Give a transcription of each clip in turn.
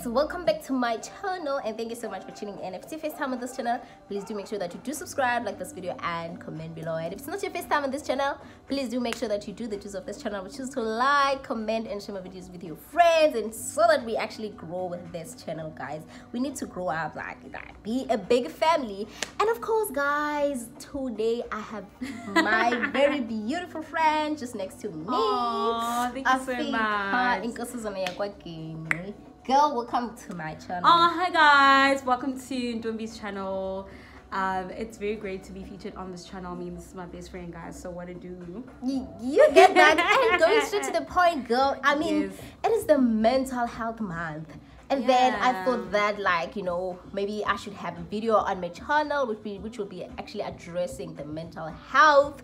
guys, welcome back to my channel and thank you so much for tuning in. If it's your first time on this channel, please do make sure that you do subscribe, like this video and comment below. And if it's not your first time on this channel, please do make sure that you do the juice of this channel, which is to like, comment and share my videos with your friends, and so that we actually grow with this channel, guys. We need to grow up, like be a big family. And of course, guys, today I have my very beautiful friend just next to me. Oh, thank you so much. Girl, welcome to my channel. Oh, hi guys, welcome to Ntombi's channel. It's very great to be featured on this channel. I mean, this is my best friend, guys, so what to do? You get that? And going straight to the point, girl. I mean, Yes. It is the mental health month. And then I thought that, like, you know, maybe I should have a video on my channel which will be actually addressing the mental health,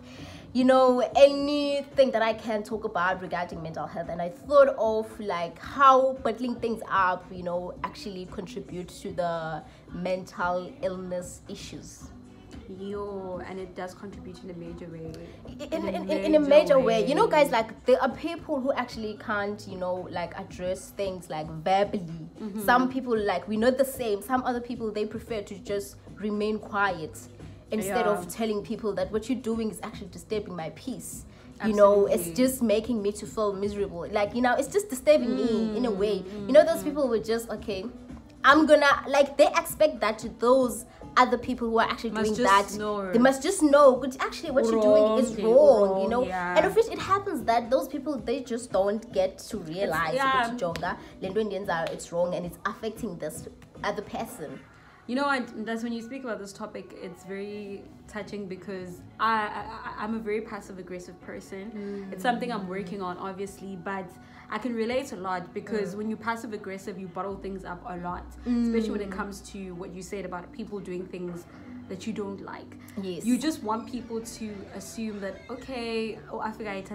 you know, anything that I can talk about regarding mental health. And I thought of like how bottling things up, you know, actually contribute to the mental illness issues. Yo, and it does contribute in a major way. In a major way, you know, guys, like there are people who actually can't, you know, like address things like verbally. Some people, like, we know the same. Some other people, they prefer to just remain quiet instead of telling people that what you're doing is actually disturbing my peace. You know, it's just making me to feel miserable. Like, you know, it's just disturbing me in a way. You know, those people were just, okay, I'm gonna, like, they expect that to those other people who are actually doing that. They must just know, but actually what you're doing is wrong, you know. And of which it happens that those people, they just don't get to realize it's wrong and it's affecting this other person. You know, and that's when you speak about this topic, it's very touching because I'm a very passive-aggressive person. It's something I'm working on, obviously, but I can relate a lot because when you're passive-aggressive, you bottle things up a lot, especially when it comes to what you said about people doing things that you don't like. Yes. You just want people to assume that, okay, I forgot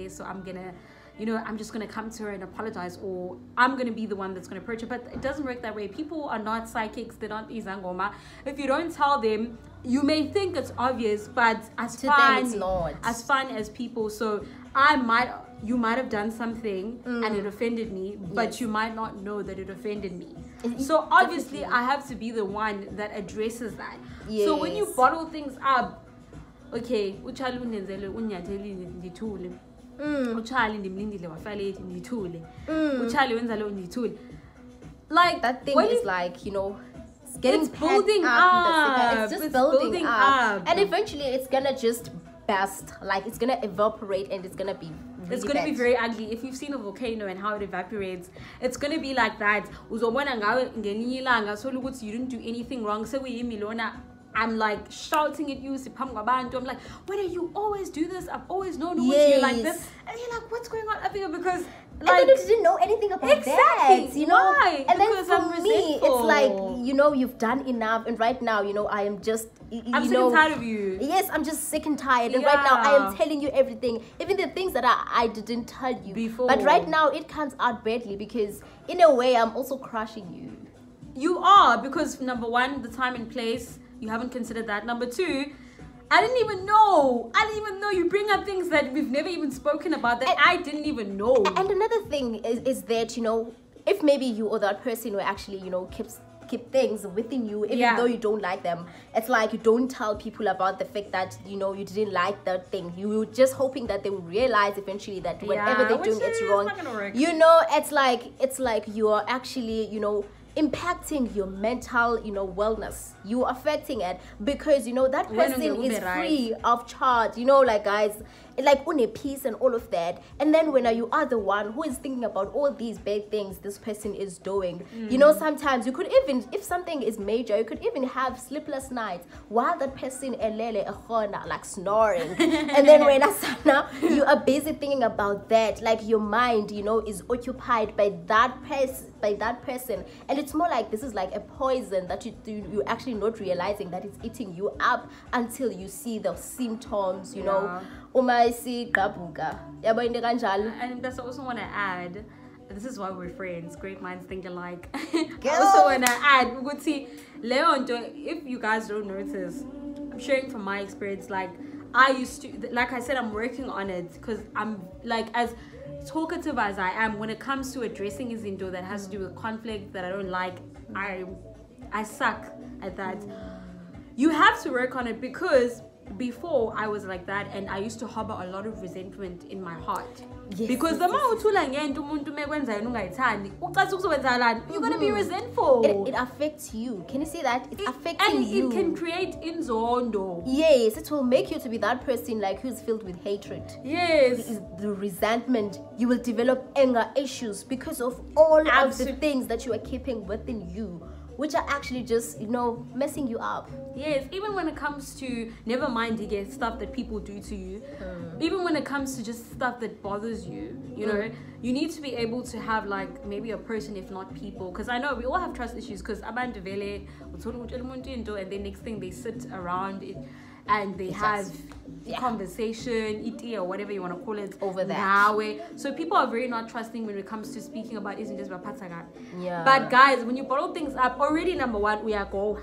so I'm gonna, you know, I'm just going to come to her and apologize, or I'm going to be the one that's going to approach her. But it doesn't work that way. People are not psychics. They're not izangoma. If you don't tell them, you may think it's obvious, but as fun as people. So you might have done something and it offended me, but you might not know that it offended me. So obviously I have to be the one that addresses that. Yes. So when you bottle things up, okay, like that thing is like, you know, it's getting building up. It's just building up, and eventually it's gonna just burst. Like, it's gonna evaporate and it's gonna be really it's gonna bad. be very ugly. If you've seen a volcano and how it evaporates, it's gonna be like that. So you didn't do anything wrong. So I'm like shouting at you. I'm like, why do you always do this? I've always known you like this. And you're like, what's going on? I think because like, and then you didn't know anything about that, you know. Why? And because then for me, it's like, you know, you've done enough, and right now, you know, I am just, I'm sick and tired of you. Yes, I'm just sick and tired, and right now I am telling you everything, even the things that I didn't tell you before. But right now it comes out badly because in a way I'm also crushing you. You are, because number one, the time and place, you haven't considered that. Number two, I didn't even know you bring up things that we've never even spoken about that I didn't even know. And another thing is that, you know, if maybe you or that person will actually, you know, keep things within you, even though you don't like them, it's like you don't tell people about the fact that, you know, you didn't like that thing. You were just hoping that they will realize eventually that whatever they're doing, it's wrong. You know, it's like you are actually, you know, impacting your mental, you know, wellness. You are affecting it because, you know, that person is free of charge, you know, like, guys, like on a peace and all of that. And then when you are the one who is thinking about all these bad things this person is doing, you know, sometimes you could even, if something is major, you could even have sleepless nights while that person like snoring. And then when you are busy thinking about that, like your mind, you know, is occupied by that person, and it's more like this is like a poison that you actually not realizing that it's eating you up until you see the symptoms, you know. And that's also want to add, this is why we're friends, great minds think alike. I also want to add, we could see if you guys don't notice, I'm sharing from my experience, like I used to, like I said, I'm working on it because I'm like, as talkative as I am, when it comes to addressing izinto that has to do with conflict that I don't like, I suck at that. You have to work on it, because before I was like that, and I used to harbor a lot of resentment in my heart. Yes, because the moment you're gonna be resentful. It affects you. Can you see that? It's affecting you. And it can create inzondo. Yes, it will make you to be that person like who's filled with hatred. Yes. The resentment. You will develop anger issues because of all of the things that you are keeping within you, which are actually just, messing you up. Yes, even when it comes to, never mind, you get stuff that people do to you. Even when it comes to just stuff that bothers you, you know, you need to be able to have like maybe a person, if not people. Because I know we all have trust issues, because abantu vele, and then next thing they sit around it and they have conversation, or whatever you want to call it, over that. So people are very not trusting when it comes to speaking about isn't just about patsaga. Yeah. But guys, when you bottle things up, already number one, we are go.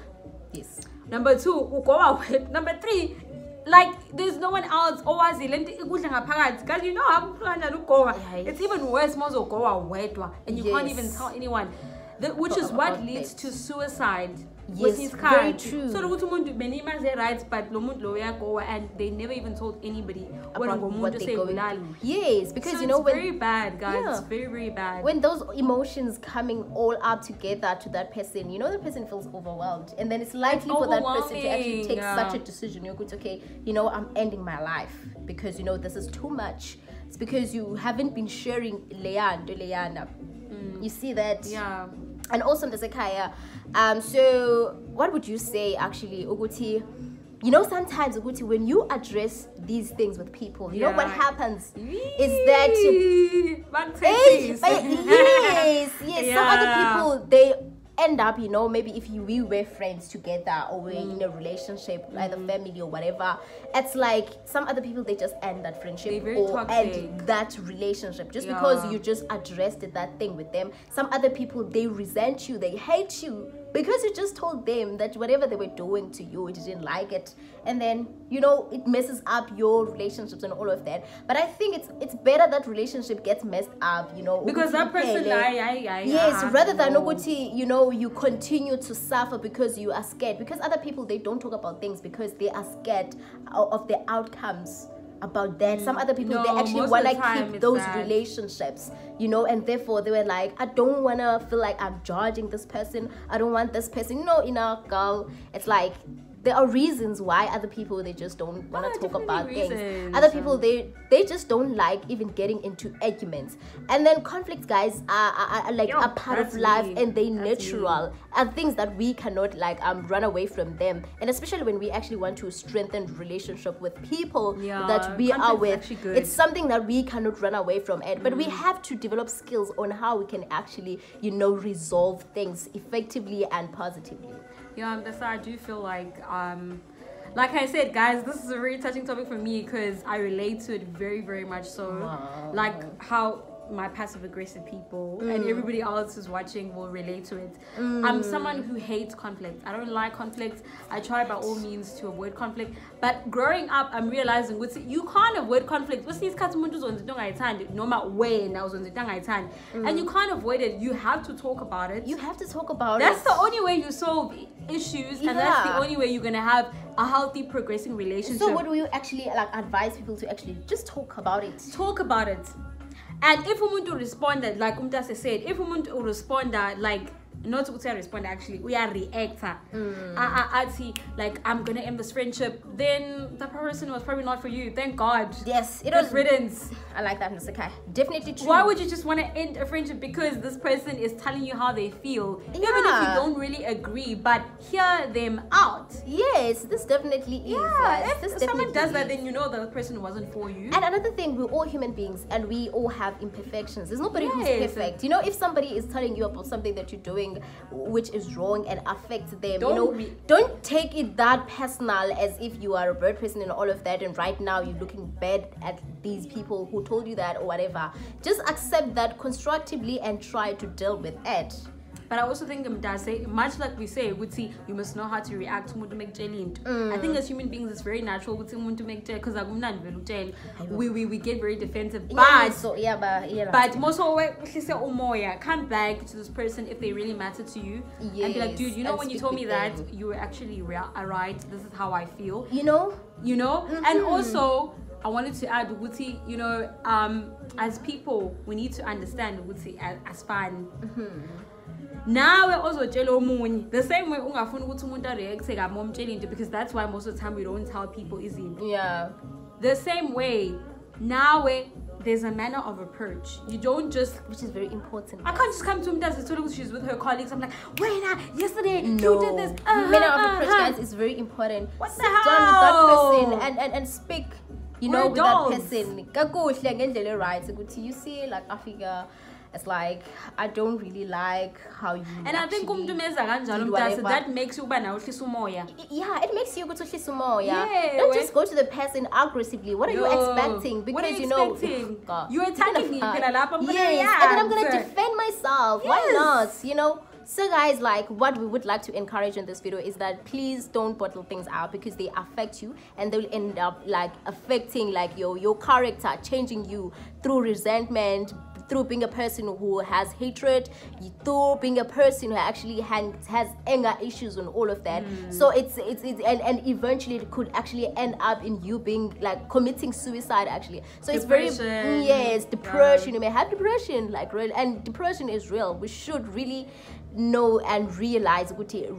Yes. Number two, ugo. Number three, like there's no one else. Guys, you know how it's even worse. And you can't even tell anyone. Which is what leads to suicide. Yes, very true. So many rights, but and they never even told anybody about what they're going through. Yes, because so you know, it's very bad, guys. Yeah. It's very, very bad. When those emotions coming all up together to that person, you know, the person feels overwhelmed, and then it's likely for that person to actually take such a decision. You're going to, okay, you know, I'm ending my life because you know this is too much. It's because you haven't been sharing Leana. You see that? Yeah. And also the Zakaya. So what would you say actually, Uguti? You know, sometimes Uguti, when you address these things with people, you know what happens is that yes, some other people they end up, you know, maybe if we were friends together or we're in a relationship, either family or whatever, it's like some other people, they just end that friendship or end that relationship just because you just addressed that thing with them. Some other people, they resent you, they hate you because you just told them that whatever they were doing to you, you didn't like it, and then you know it messes up your relationships and all of that. But I think it's better that relationship gets messed up, you know, because that person rather than you know you continue to suffer because you are scared, because other people, they don't talk about things because they are scared of the outcomes about that. Some other people, they actually want to keep those relationships, you know, and therefore they were like, I don't want to feel like I'm judging this person, I don't want this person, you know, in a girl, it's like there are reasons why other people, they just don't want to talk about things. Other people, they just don't like even getting into arguments. And then conflicts, guys, are like a part of life, and they natural are things that we cannot like run away from them. And especially when we actually want to strengthen relationship with people that we are with, it's something that we cannot run away from it. But we have to develop skills on how we can actually, you know, resolve things effectively and positively. Yeah, that's why I do feel like I said, guys, this is a very touching topic for me because I relate to it very, very much so. Wow. Like how my passive aggressive people and everybody else who's watching will relate to it. I'm someone who hates conflict. I don't like conflict. I try by all means to avoid conflict. But growing up, I'm realizing you can't avoid conflict. And you can't avoid it. You have to talk about it. You have to talk about That's the only way you solve issues, and that's the only way you're gonna have a healthy, progressing relationship. So what do you actually like advise people to actually just talk about it? Talk about it. And if we want to respond that, like Umtase said, if we want to respond that, like, not to say respond actually, we are reactor. I'd see, like, I'm gonna end this friendship, then that person was probably not for you. Thank God. Yes, it was riddance. I like that, Mr. Kai. Definitely true. Why would you just want to end a friendship because this person is telling you how they feel, even if you don't really agree, but hear them out? Yes, this definitely is. Yeah, if someone does that, then you know the person wasn't for you. And another thing, we're all human beings and we all have imperfections. There's nobody who's perfect. You know, if somebody is telling you about something that you're doing which is wrong and affects them, don't take it that personal as if you are a bad person and all of that, and right now you're looking bad at these people who told you that or whatever. Just accept that constructively and try to deal with it. But I also think much like we say, you must know how to react to make challenge. I think as human beings it's very natural to make because we get very defensive. But most of come back to this person if they really matter to you, and be like, dude, you know, when you told me that, you were actually right. This is how I feel. You know, and also I wanted to add, you know, as people, we need to understand as fun. Now we're also the same way because that's why most of the time we don't tell people easy. Yeah. The same way now there's a manner of approach. You don't just, which is very important. I can't just come to him she's with her colleagues. I'm like, wait, yesterday you did this. Manner of approach, guys, is very important. What the Sit down with that person and speak. You know, with adults. that person. Right. You see, like Africa. It's like, I don't really like how you. And I think that makes you yeah, it makes you go to Shisumo. Yeah. Don't just go to the person aggressively. What are you expecting? Because you're attacking me. Yes, and then I'm gonna defend myself. Yes. Why not? You know. So guys, like, what we would like to encourage in this video is that please don't bottle things out, because they affect you and they'll end up like affecting like your character, changing you through resentment, through being a person who has hatred, through being a person who actually has anger issues and all of that. So it's and eventually it could actually end up in you being like committing suicide actually. So depression. It's very depression. You may have depression, like real, and depression is real. We should really know and realize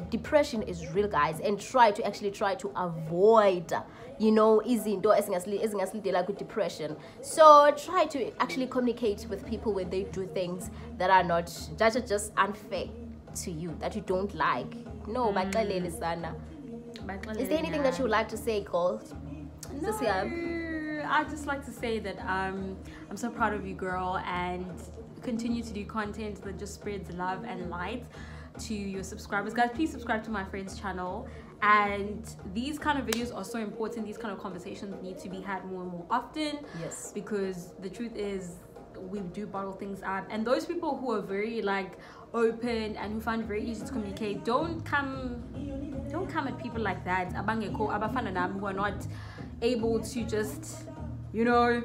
depression is real, guys, and try to avoid, you know, izinto ezingasilidela with depression. So try to actually communicate with people when they do things that are just unfair to you, that you don't like. No, but is there anything that you would like to say, girl? No, I'd just like to say that I'm so proud of you, girl, and continue to do content that just spreads love and light to your subscribers. Guys, please subscribe to my friend's channel. And these kind of videos are so important. These kind of conversations need to be had more and more often. Yes. Because the truth is, we do bottle things up. And those people who are very like open and who find it very easy to communicate, don't come at people like that. Who are not able to just, you know,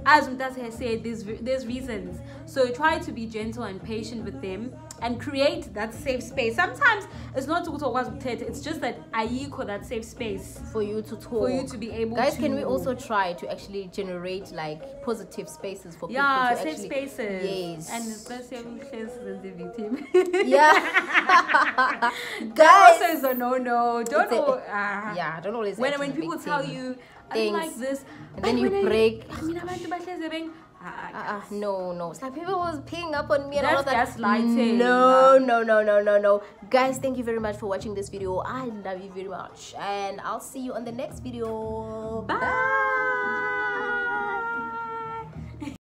as Mutasa has said, there's reasons. So try to be gentle and patient with them and create that safe space. Sometimes it's not to talk, it's just that that safe space for you to talk, for you to be able guys, to. Can we also try to actually generate like positive spaces for people to safe actually, spaces. Yes. And especially the victim. Yeah. Guys, also is a no. Don't always when people tell you things like this, and then you break. No. It's like people was peeing up on me and that's all that. Gaslighting. No. Guys, thank you very much for watching this video. I love you very much, and I'll see you on the next video. Bye.